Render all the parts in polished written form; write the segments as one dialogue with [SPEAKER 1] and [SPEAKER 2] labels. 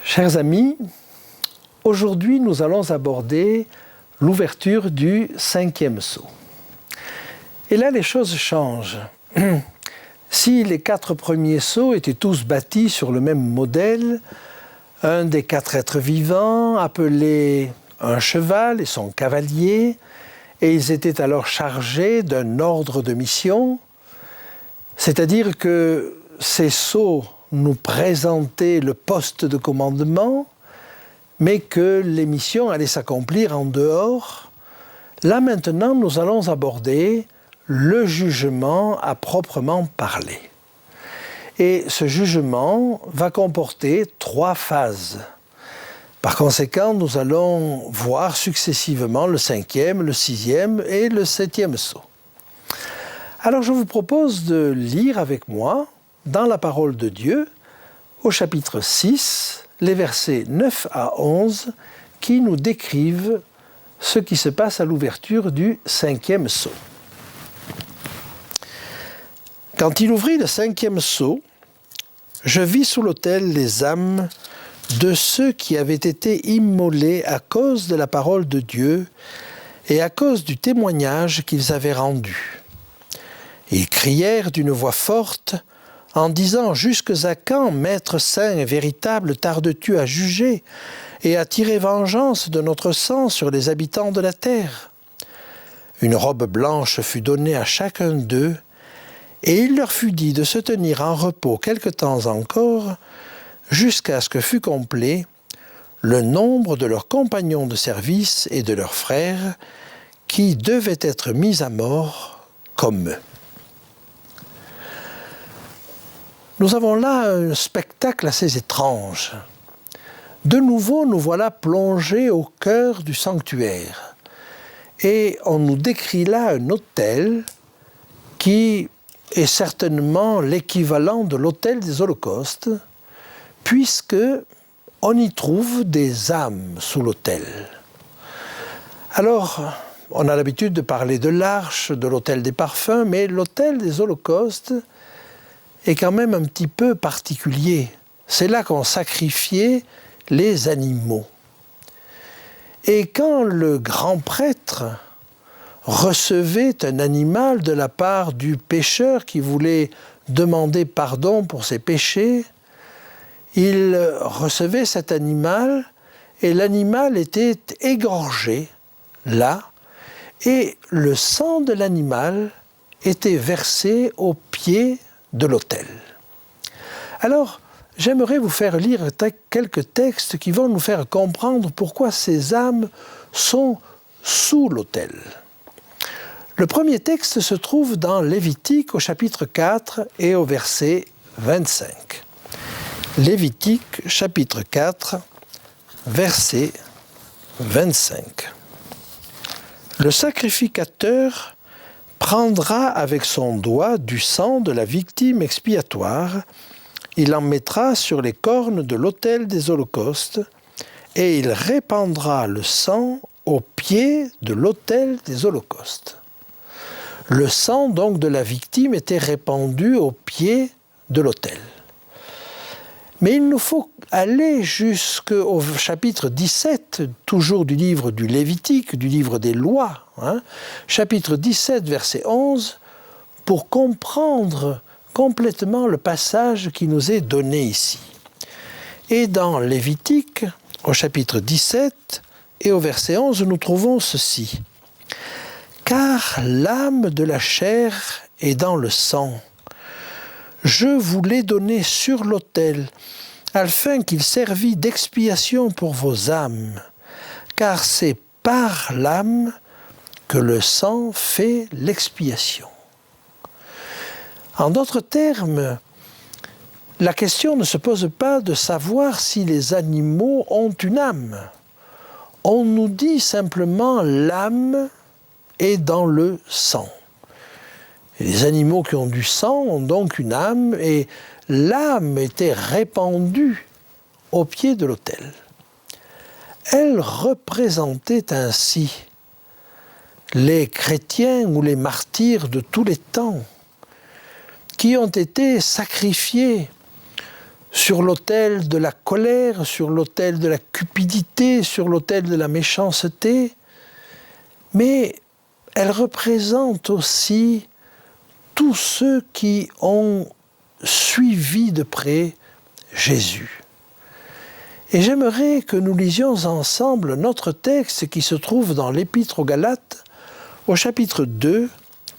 [SPEAKER 1] Chers amis, aujourd'hui nous allons aborder l'ouverture du 5e sceau. Et là les choses changent. Si les 4 premiers sceaux étaient tous bâtis sur le même modèle, un des 4 êtres vivants appelé un cheval et son cavalier, et ils étaient alors chargés d'un ordre de mission, c'est-à-dire que ces sceaux nous présentaient le poste de commandement, mais que les missions allaient s'accomplir en dehors. Là maintenant, nous allons aborder le jugement à proprement parler. Et ce jugement va comporter 3 phases. Par conséquent, nous allons voir successivement le 5e, le 6e et le 7e sceau. Alors je vous propose de lire avec moi, dans la parole de Dieu, au chapitre 6, les versets 9 à 11, qui nous décrivent ce qui se passe à l'ouverture du 5e sceau. Quand il ouvrit le 5e sceau, je vis sous l'autel les âmes de ceux qui avaient été immolés à cause de la parole de Dieu et à cause du témoignage qu'ils avaient rendu. Ils crièrent d'une voix forte en disant « Jusque à quand, Maître saint et véritable, tardes-tu à juger et à tirer vengeance de notre sang sur les habitants de la terre ?» Une robe blanche fut donnée à chacun d'eux, et il leur fut dit de se tenir en repos quelque temps encore, jusqu'à ce que fût complet le nombre de leurs compagnons de service et de leurs frères, qui devaient être mis à mort comme eux. Nous avons là un spectacle assez étrange. De nouveau, nous voilà plongés au cœur du sanctuaire. Et on nous décrit là un autel qui est certainement l'équivalent de l'autel des holocaustes, puisque on y trouve des âmes sous l'autel. Alors, on a l'habitude de parler de l'arche, de l'autel des parfums, mais l'autel des holocaustes est quand même un petit peu particulier. C'est là qu'on sacrifiait les animaux. Et quand le grand prêtre recevait un animal de la part du pécheur qui voulait demander pardon pour ses péchés, il recevait cet animal et l'animal était égorgé là et le sang de l'animal était versé au pied de l'autel. Alors, j'aimerais vous faire lire quelques textes qui vont nous faire comprendre pourquoi ces âmes sont sous l'autel. Le premier texte se trouve dans Lévitique au chapitre 4 et au verset 25. Lévitique chapitre 4, verset 25. Le sacrificateur prendra avec son doigt du sang de la victime expiatoire, il en mettra sur les cornes de l'autel des holocaustes, et il répandra le sang au pied de l'autel des holocaustes. Le sang donc de la victime était répandu au pied de l'autel. Mais il nous faut aller jusqu'au chapitre 17, toujours du livre du Lévitique, du livre des lois, chapitre 17, verset 11, pour comprendre complètement le passage qui nous est donné ici. Et dans Lévitique, au chapitre 17 et au verset 11, nous trouvons ceci. « Car l'âme de la chair est dans le sang. Je vous l'ai donné sur l'autel, afin qu'il servît d'expiation pour vos âmes, car c'est par l'âme que le sang fait l'expiation. » En d'autres termes, la question ne se pose pas de savoir si les animaux ont une âme. On nous dit simplement l'âme est dans le sang. Et les animaux qui ont du sang ont donc une âme et l'âme était répandue au pied de l'autel. Elle représentait ainsi les chrétiens ou les martyrs de tous les temps qui ont été sacrifiés sur l'autel de la colère, sur l'autel de la cupidité, sur l'autel de la méchanceté, mais elle représente aussi tous ceux qui ont suivi de près Jésus. Et j'aimerais que nous lisions ensemble notre texte qui se trouve dans l'Épître aux Galates, au chapitre 2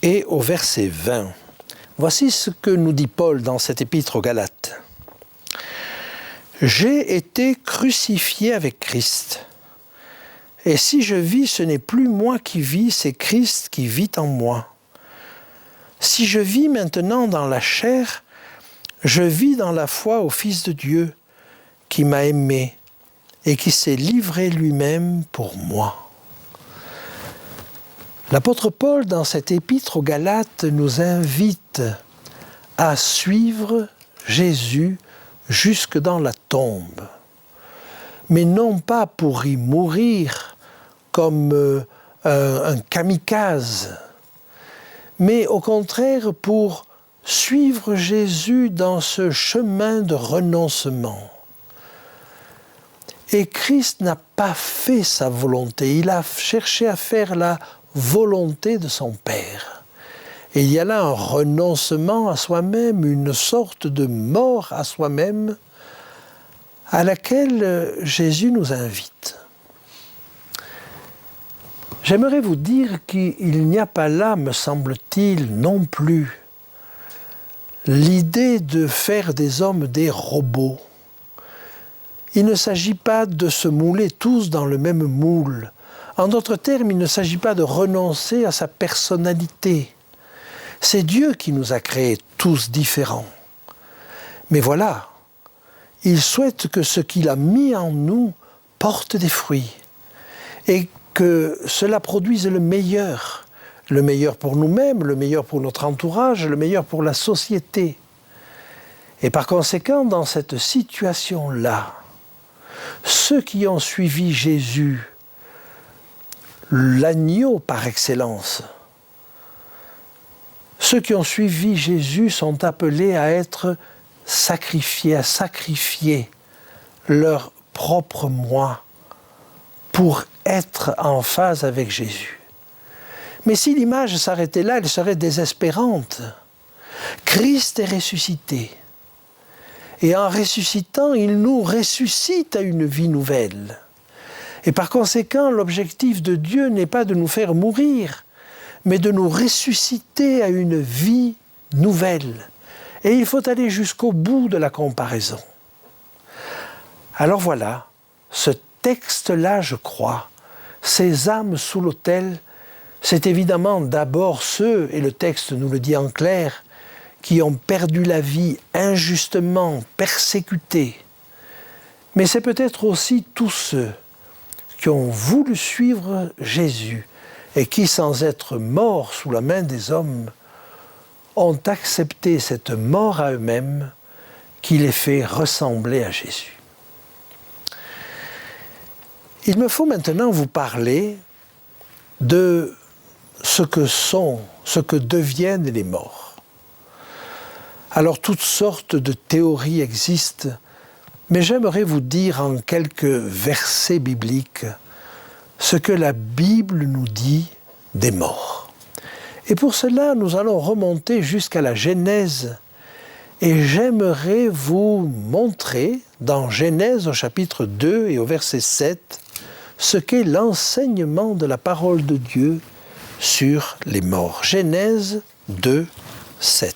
[SPEAKER 1] et au verset 20. Voici ce que nous dit Paul dans cette Épître aux Galates. « J'ai été crucifié avec Christ. Et si je vis, ce n'est plus moi qui vis, c'est Christ qui vit en moi. Si je vis maintenant dans la chair, je vis dans la foi au Fils de Dieu, qui m'a aimé et qui s'est livré lui-même pour moi. » L'apôtre Paul, dans cette épître aux Galates, nous invite à suivre Jésus jusque dans la tombe, mais non pas pour y mourir comme un kamikaze, mais au contraire pour suivre Jésus dans ce chemin de renoncement. Et Christ n'a pas fait sa volonté, il a cherché à faire la volonté de son Père. Et il y a là un renoncement à soi-même, une sorte de mort à soi-même à laquelle Jésus nous invite. J'aimerais vous dire qu'il n'y a pas là, me semble-t-il, non plus, l'idée de faire des hommes des robots. Il ne s'agit pas de se mouler tous dans le même moule. En d'autres termes, il ne s'agit pas de renoncer à sa personnalité. C'est Dieu qui nous a créés tous différents. Mais voilà, il souhaite que ce qu'il a mis en nous porte des fruits et que cela produise le meilleur pour nous-mêmes, le meilleur pour notre entourage, le meilleur pour la société. Et par conséquent, dans cette situation-là, ceux qui ont suivi Jésus, l'agneau par excellence, ceux qui ont suivi Jésus sont appelés à être sacrifiés, à sacrifier leur propre moi pour être en phase avec Jésus. Mais si l'image s'arrêtait là, elle serait désespérante. Christ est ressuscité. Et en ressuscitant, il nous ressuscite à une vie nouvelle. Et par conséquent, l'objectif de Dieu n'est pas de nous faire mourir, mais de nous ressusciter à une vie nouvelle. Et il faut aller jusqu'au bout de la comparaison. Alors voilà, ce texte-là, je crois, ces âmes sous l'autel, c'est évidemment d'abord ceux, et le texte nous le dit en clair, qui ont perdu la vie injustement, persécutés. Mais c'est peut-être aussi tous ceux qui ont voulu suivre Jésus et qui, sans être morts sous la main des hommes, ont accepté cette mort à eux-mêmes qui les fait ressembler à Jésus. Il me faut maintenant vous parler de ce que deviennent les morts. Alors, toutes sortes de théories existent, mais j'aimerais vous dire en quelques versets bibliques ce que la Bible nous dit des morts. Et pour cela, nous allons remonter jusqu'à la Genèse. Et j'aimerais vous montrer, dans Genèse au chapitre 2 et au verset 7, ce qu'est l'enseignement de la parole de Dieu sur les morts. Genèse 2, 7.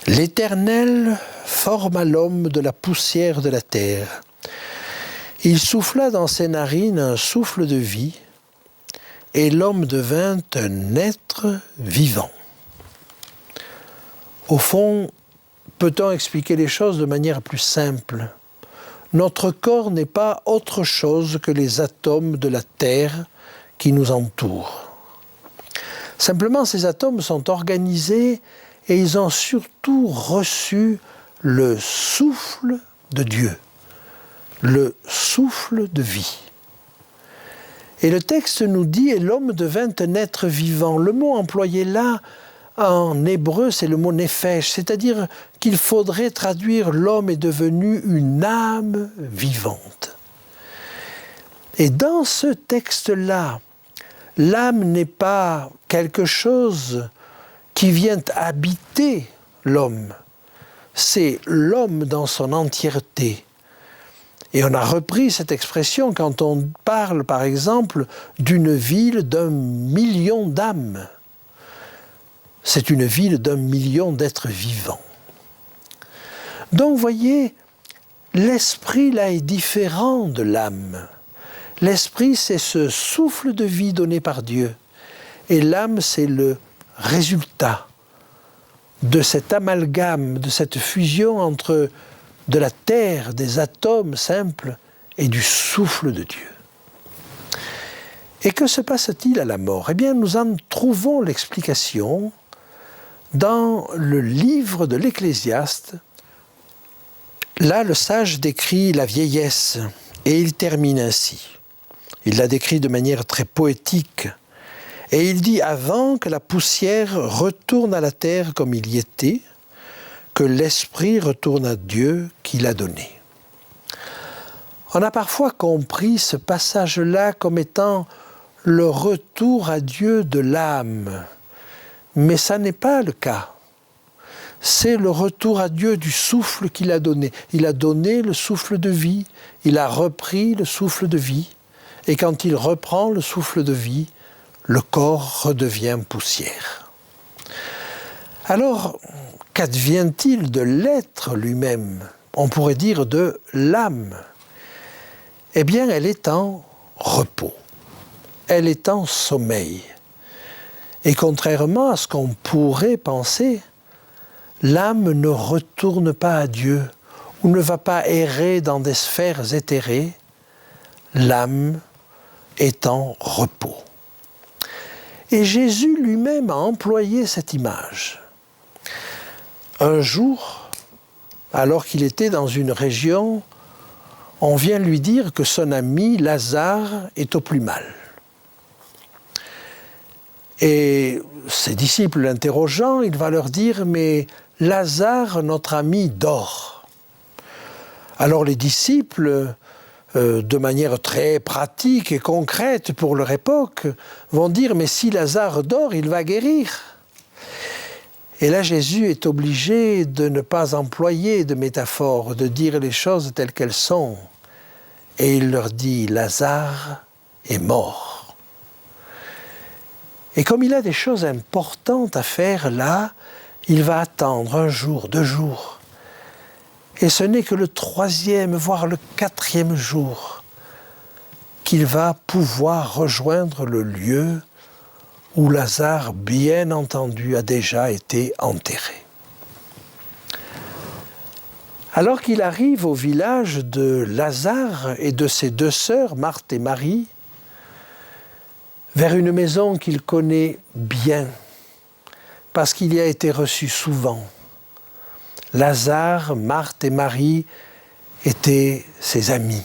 [SPEAKER 1] L'Éternel forma l'homme de la poussière de la terre. Il souffla dans ses narines un souffle de vie, et l'homme devint un être vivant. Au fond, peut-on expliquer les choses de manière plus simple ? Notre corps n'est pas autre chose que les atomes de la Terre qui nous entourent. Simplement, ces atomes sont organisés et ils ont surtout reçu le souffle de Dieu, le souffle de vie. Et le texte nous dit « Et l'homme devint un être vivant ». Le mot employé là, en hébreu, c'est le mot « nefesh », c'est-à-dire qu'il faudrait traduire « l'homme est devenu une âme vivante ». Et dans ce texte-là, l'âme n'est pas quelque chose qui vient habiter l'homme, c'est l'homme dans son entièreté. Et on a repris cette expression quand on parle, par exemple, d'une ville d'1 million d'âmes. C'est une ville d'1 million d'êtres vivants. Donc, vous voyez, l'esprit, là, est différent de l'âme. L'esprit, c'est ce souffle de vie donné par Dieu. Et l'âme, c'est le résultat de cet amalgame, de cette fusion entre de la terre, des atomes simples et du souffle de Dieu. Et que se passe-t-il à la mort ? Eh bien, nous en trouvons l'explication dans le livre de l'Ecclésiaste. Là, le sage décrit la vieillesse et il termine ainsi. Il la décrit de manière très poétique. Et il dit « Avant que la poussière retourne à la terre comme il y était, que l'esprit retourne à Dieu qui l'a donné. » On a parfois compris ce passage-là comme étant le retour à Dieu de l'âme. Mais ça n'est pas le cas. C'est le retour à Dieu du souffle qu'il a donné. Il a donné le souffle de vie, il a repris le souffle de vie. Et quand il reprend le souffle de vie, le corps redevient poussière. Alors, qu'advient-il de l'être lui-même ? On pourrait dire de l'âme. Eh bien, elle est en repos. Elle est en sommeil. Et contrairement à ce qu'on pourrait penser, l'âme ne retourne pas à Dieu ou ne va pas errer dans des sphères éthérées. L'âme est en repos. Et Jésus lui-même a employé cette image. Un jour, alors qu'il était dans une région, on vient lui dire que son ami Lazare est au plus mal. Et ses disciples l'interrogeant, il va leur dire « Mais Lazare, notre ami, dort. » Alors les disciples, de manière très pratique et concrète pour leur époque, vont dire « Mais si Lazare dort, il va guérir. » Et là, Jésus est obligé de ne pas employer de métaphore, de dire les choses telles qu'elles sont. Et il leur dit « Lazare est mort. » Et comme il a des choses importantes à faire là, il va attendre 1 jour, 2 jours. Et ce n'est que le 3e, voire le 4e jour, qu'il va pouvoir rejoindre le lieu où Lazare, bien entendu, a déjà été enterré. Alors qu'il arrive au village de Lazare et de ses 2 sœurs, Marthe et Marie, vers une maison qu'il connaît bien, parce qu'il y a été reçu souvent. Lazare, Marthe et Marie étaient ses amis.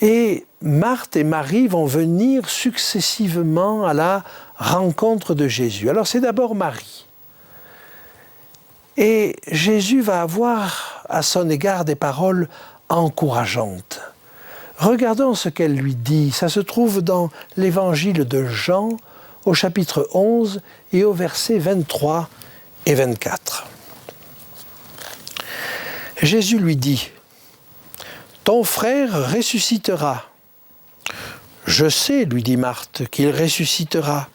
[SPEAKER 1] Et Marthe et Marie vont venir successivement à la rencontre de Jésus. Alors c'est d'abord Marie. Et Jésus va avoir à son égard des paroles encourageantes. Regardons ce qu'elle lui dit. Ça se trouve dans l'évangile de Jean, au chapitre 11 et au verset 23 et 24. Jésus lui dit « Ton frère ressuscitera. » « Je sais, lui dit Marthe, qu'il ressuscitera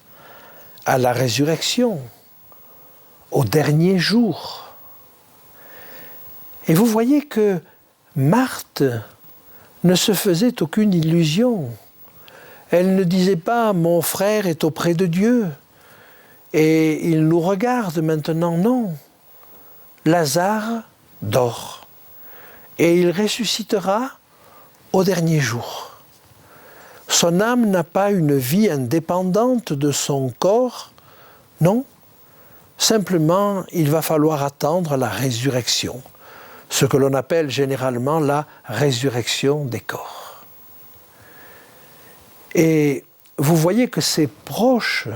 [SPEAKER 1] à la résurrection, au dernier jour. » Et vous voyez que Marthe ne se faisait aucune illusion. Elle ne disait pas « mon frère est auprès de Dieu ». et il nous regarde maintenant. Non, Lazare dort et il ressuscitera au dernier jour. Son âme n'a pas une vie indépendante de son corps, non. Simplement, il va falloir attendre la résurrection, ce que l'on appelle généralement la résurrection des corps. Et vous voyez que ses proches,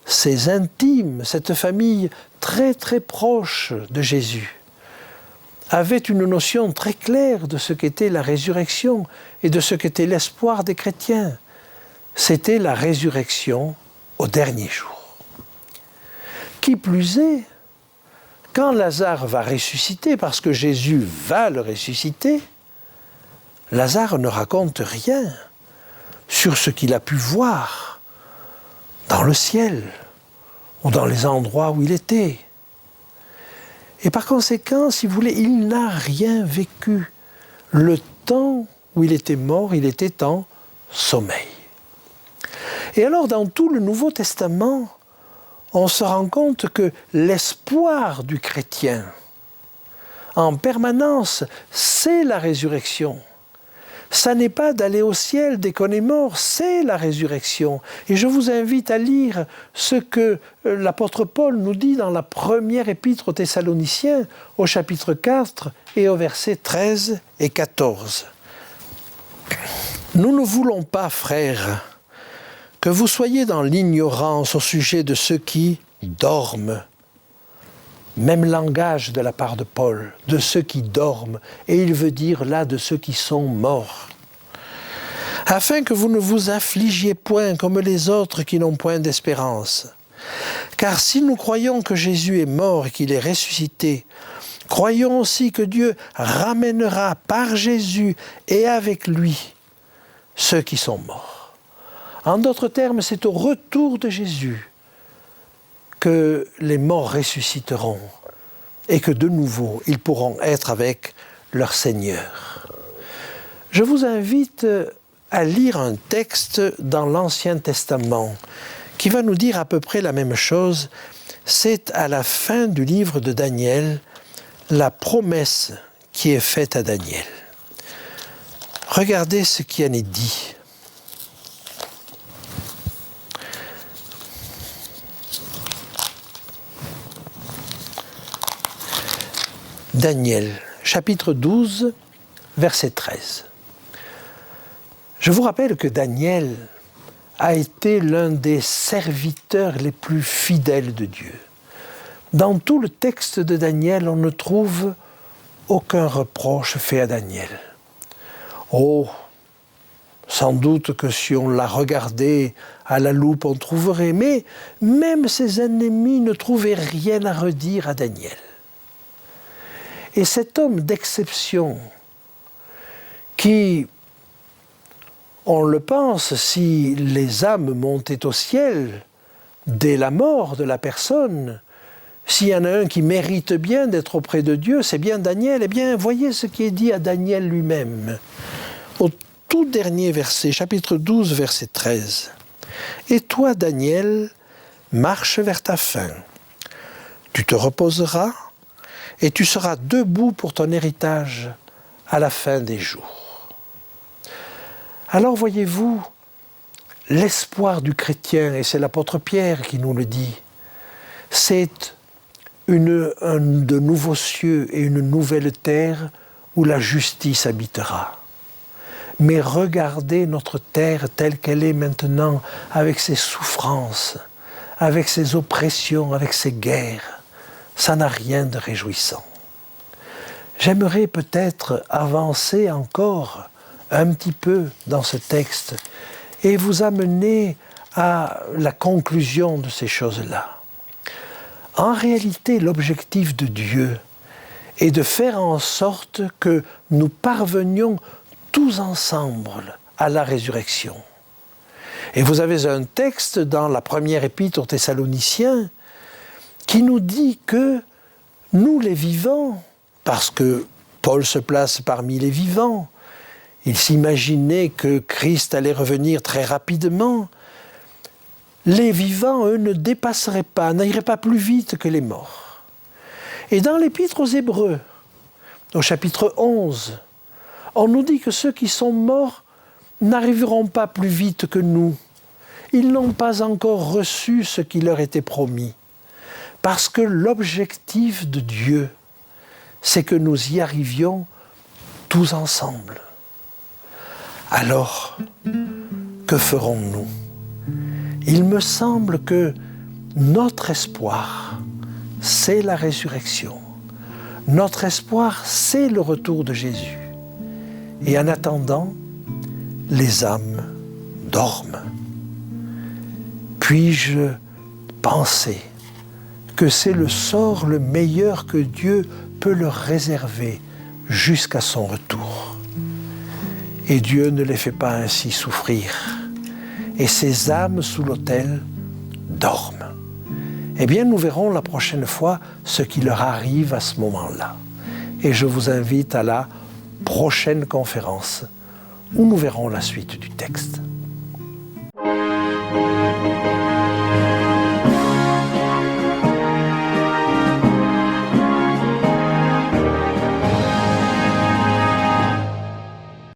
[SPEAKER 1] ses intimes, cette famille très très proche de Jésus, avaient une notion très claire de ce qu'était la résurrection et de ce qu'était l'espoir des chrétiens. C'était la résurrection au dernier jour. Qui plus est, quand Lazare va ressusciter, parce que Jésus va le ressusciter, Lazare ne raconte rien sur ce qu'il a pu voir dans le ciel ou dans les endroits où il était. Et par conséquent, si vous voulez, il n'a rien vécu. Le temps où il était mort, il était en sommeil. Et alors, dans tout le Nouveau Testament, on se rend compte que l'espoir du chrétien, en permanence, c'est la résurrection. Ça n'est pas d'aller au ciel dès qu'on est mort, c'est la résurrection. Et je vous invite à lire ce que l'apôtre Paul nous dit dans la première épître aux Thessaloniciens, au chapitre 4 et au versets 13 et 14. Nous ne voulons pas, frères, que vous soyez dans l'ignorance au sujet de ceux qui dorment. Même langage de la part de Paul, de ceux qui dorment, et il veut dire là de ceux qui sont morts. Afin que vous ne vous affligiez point comme les autres qui n'ont point d'espérance. Car si nous croyons que Jésus est mort et qu'il est ressuscité, croyons aussi que Dieu ramènera par Jésus et avec lui ceux qui sont morts. En d'autres termes, c'est au retour de Jésus que les morts ressusciteront et que de nouveau, ils pourront être avec leur Seigneur. Je vous invite à lire un texte dans l'Ancien Testament qui va nous dire à peu près la même chose. C'est à la fin du livre de Daniel, la promesse qui est faite à Daniel. Regardez ce qui en est dit. Daniel, chapitre 12, verset 13. Je vous rappelle que Daniel a été l'un des serviteurs les plus fidèles de Dieu. Dans tout le texte de Daniel, on ne trouve aucun reproche fait à Daniel. Oh, sans doute que si on l'a regardé à la loupe, on trouverait, mais même ses ennemis ne trouvaient rien à redire à Daniel. Et cet homme d'exception, qui, on le pense, si les âmes montaient au ciel dès la mort de la personne, s'il y en a un qui mérite bien d'être auprès de Dieu, c'est bien Daniel. Eh bien, voyez ce qui est dit à Daniel lui-même. Au tout dernier verset, chapitre 12, verset 13. « Et toi, Daniel, marche vers ta fin. Tu te reposeras et tu seras debout pour ton héritage à la fin des jours. » Alors voyez-vous, l'espoir du chrétien, et c'est l'apôtre Pierre qui nous le dit, c'est de nouveaux cieux et une nouvelle terre où la justice habitera. Mais regardez notre terre telle qu'elle est maintenant, avec ses souffrances, avec ses oppressions, avec ses guerres. Ça n'a rien de réjouissant. J'aimerais peut-être avancer encore un petit peu dans ce texte et vous amener à la conclusion de ces choses-là. En réalité, l'objectif de Dieu est de faire en sorte que nous parvenions tous ensemble à la résurrection. Et vous avez un texte dans la première épître aux Thessaloniciens qui nous dit que nous les vivants, parce que Paul se place parmi les vivants, il s'imaginait que Christ allait revenir très rapidement, Les vivants, eux, ne dépasseraient pas, n'iraient pas plus vite que les morts. Et dans l'Épître aux Hébreux, au chapitre 11, on nous dit que ceux qui sont morts n'arriveront pas plus vite que nous. Ils n'ont pas encore reçu ce qui leur était promis. Parce que l'objectif de Dieu, c'est que nous y arrivions tous ensemble. Alors, que ferons-nous ? Il me semble que notre espoir, c'est la résurrection. Notre espoir, c'est le retour de Jésus. Et en attendant, les âmes dorment. Puis-je penser que c'est le sort le meilleur que Dieu peut leur réserver jusqu'à son retour. Et Dieu ne les fait pas ainsi souffrir. Et ces âmes sous l'autel dorment. Eh bien, nous verrons la prochaine fois ce qui leur arrive à ce moment-là. Et je vous invite à la prochaine conférence où nous verrons la suite du texte.